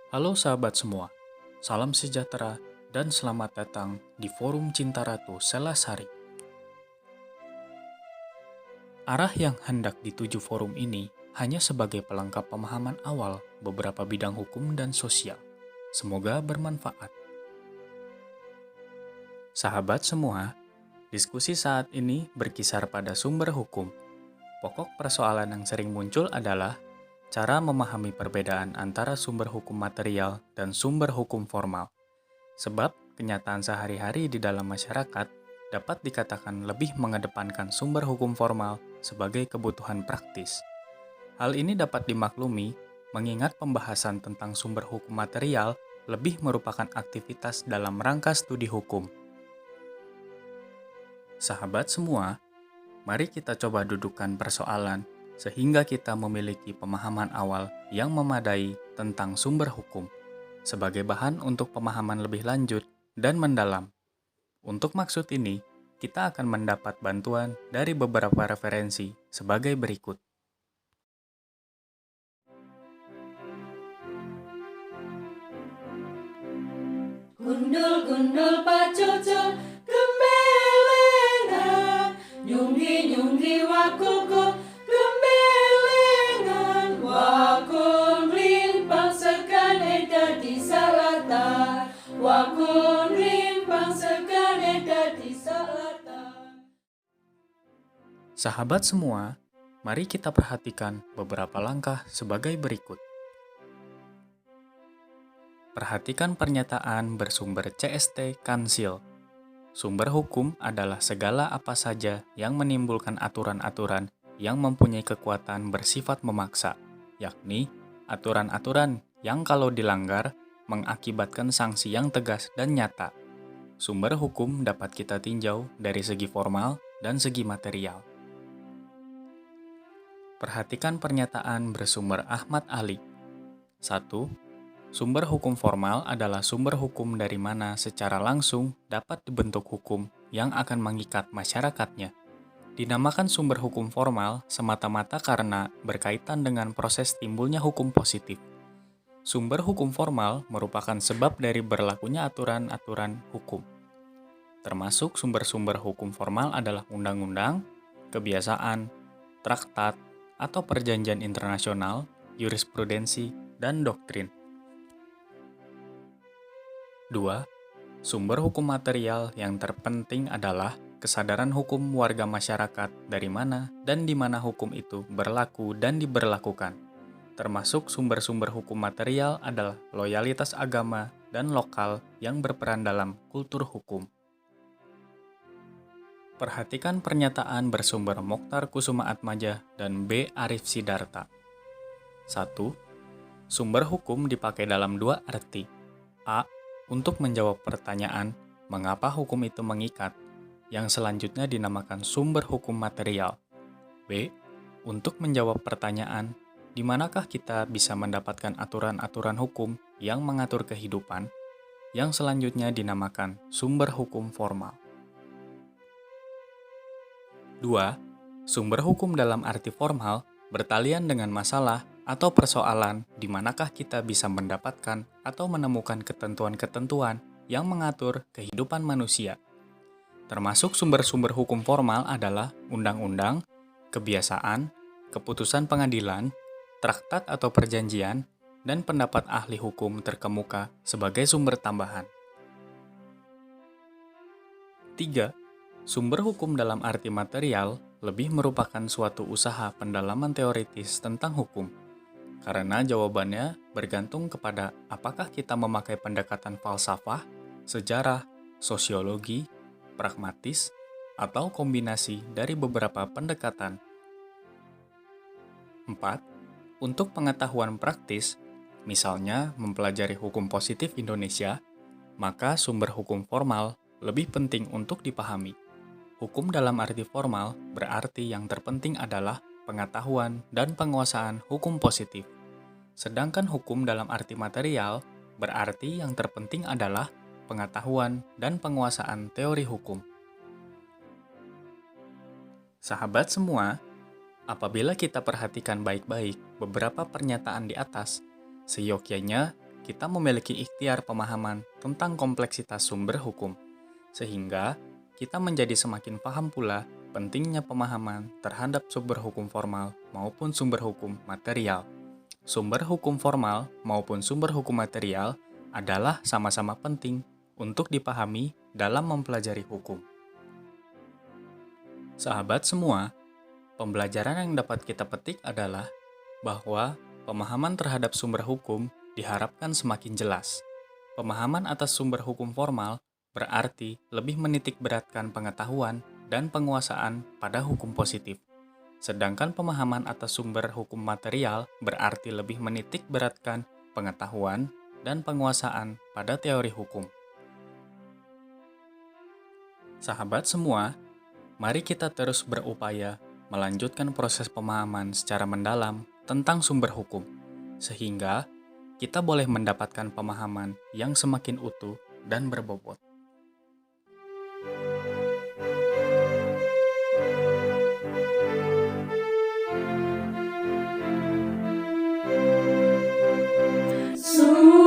Halo sahabat semua, salam sejahtera dan selamat datang di Forum Cinta Ratu Selasari. Arah yang hendak dituju forum ini hanya sebagai pelengkap pemahaman awal beberapa bidang hukum dan sosial. Semoga bermanfaat. Sahabat semua, diskusi saat ini berkisar pada sumber hukum. Pokok persoalan yang sering muncul adalah cara memahami perbedaan antara sumber hukum material dan sumber hukum formal. Sebab kenyataan sehari-hari di dalam masyarakat dapat dikatakan lebih mengedepankan sumber hukum formal sebagai kebutuhan praktis. Hal ini dapat dimaklumi mengingat pembahasan tentang sumber hukum material lebih merupakan aktivitas dalam rangka studi hukum. Sahabat semua, mari kita coba dudukkan persoalan sehingga kita memiliki pemahaman awal yang memadai tentang sumber hukum sebagai bahan untuk pemahaman lebih lanjut dan mendalam. Untuk maksud ini, kita akan mendapat bantuan dari beberapa referensi sebagai berikut. Gundul-gundul pacucul gembelengan, nyunggi-nyunggi wakuku gembelengan, wakun rimpang sekane dadi salata, wakun rimpang sekane dadi salata. Sahabat semua, mari kita perhatikan beberapa langkah sebagai berikut. Perhatikan pernyataan bersumber CST Kansil. Sumber hukum adalah segala apa saja yang menimbulkan aturan-aturan yang mempunyai kekuatan bersifat memaksa, yakni aturan-aturan yang kalau dilanggar mengakibatkan sanksi yang tegas dan nyata. Sumber hukum dapat kita tinjau dari segi formal dan segi material. Perhatikan pernyataan bersumber Ahmad Ali. 1. Sumber hukum formal adalah sumber hukum dari mana secara langsung dapat dibentuk hukum yang akan mengikat masyarakatnya. Dinamakan sumber hukum formal semata-mata karena berkaitan dengan proses timbulnya hukum positif. Sumber hukum formal merupakan sebab dari berlakunya aturan-aturan hukum. Termasuk sumber-sumber hukum formal adalah undang-undang, kebiasaan, traktat, atau perjanjian internasional, jurisprudensi, dan doktrin. 2. Sumber hukum material yang terpenting adalah kesadaran hukum warga masyarakat dari mana dan di mana hukum itu berlaku dan diberlakukan. Termasuk sumber-sumber hukum material adalah loyalitas agama dan lokal yang berperan dalam kultur hukum. Perhatikan pernyataan bersumber Mokhtar Kusuma Atmaja dan B. Arif Sidarta. 1. Sumber hukum dipakai dalam dua arti. A. Untuk menjawab pertanyaan, mengapa hukum itu mengikat, yang selanjutnya dinamakan sumber hukum material. B. Untuk menjawab pertanyaan, di manakah kita bisa mendapatkan aturan-aturan hukum yang mengatur kehidupan, yang selanjutnya dinamakan sumber hukum formal. 2. Sumber hukum dalam arti formal bertalian dengan masalah atau persoalan di manakah kita bisa mendapatkan atau menemukan ketentuan-ketentuan yang mengatur kehidupan manusia. Termasuk sumber-sumber hukum formal adalah undang-undang, kebiasaan, keputusan pengadilan, traktat atau perjanjian, dan pendapat ahli hukum terkemuka sebagai sumber tambahan. 3. Sumber hukum dalam arti material lebih merupakan suatu usaha pendalaman teoritis tentang hukum. Karena jawabannya bergantung kepada apakah kita memakai pendekatan falsafah, sejarah, sosiologi, pragmatis, atau kombinasi dari beberapa pendekatan. 4. Untuk pengetahuan praktis, misalnya mempelajari hukum positif Indonesia, maka sumber hukum formal lebih penting untuk dipahami. Hukum dalam arti formal berarti yang terpenting adalah pengetahuan dan penguasaan hukum positif. Sedangkan hukum dalam arti material berarti yang terpenting adalah pengetahuan dan penguasaan teori hukum. Sahabat semua, apabila kita perhatikan baik-baik beberapa pernyataan di atas, seyogyanya kita memiliki ikhtiar pemahaman tentang kompleksitas sumber hukum, sehingga kita menjadi semakin paham pula pentingnya pemahaman terhadap sumber hukum formal maupun sumber hukum material. Sumber hukum formal maupun sumber hukum material adalah sama-sama penting untuk dipahami dalam mempelajari hukum. Sahabat semua, pembelajaran yang dapat kita petik adalah bahwa pemahaman terhadap sumber hukum diharapkan semakin jelas. Pemahaman atas sumber hukum formal berarti lebih menitik beratkan pengetahuan dan penguasaan pada hukum positif. Sedangkan pemahaman atas sumber hukum material berarti lebih menitik beratkan pengetahuan dan penguasaan pada teori hukum. Sahabat semua, mari kita terus berupaya melanjutkan proses pemahaman secara mendalam tentang sumber hukum, sehingga kita boleh mendapatkan pemahaman yang semakin utuh dan berbobot. Sumber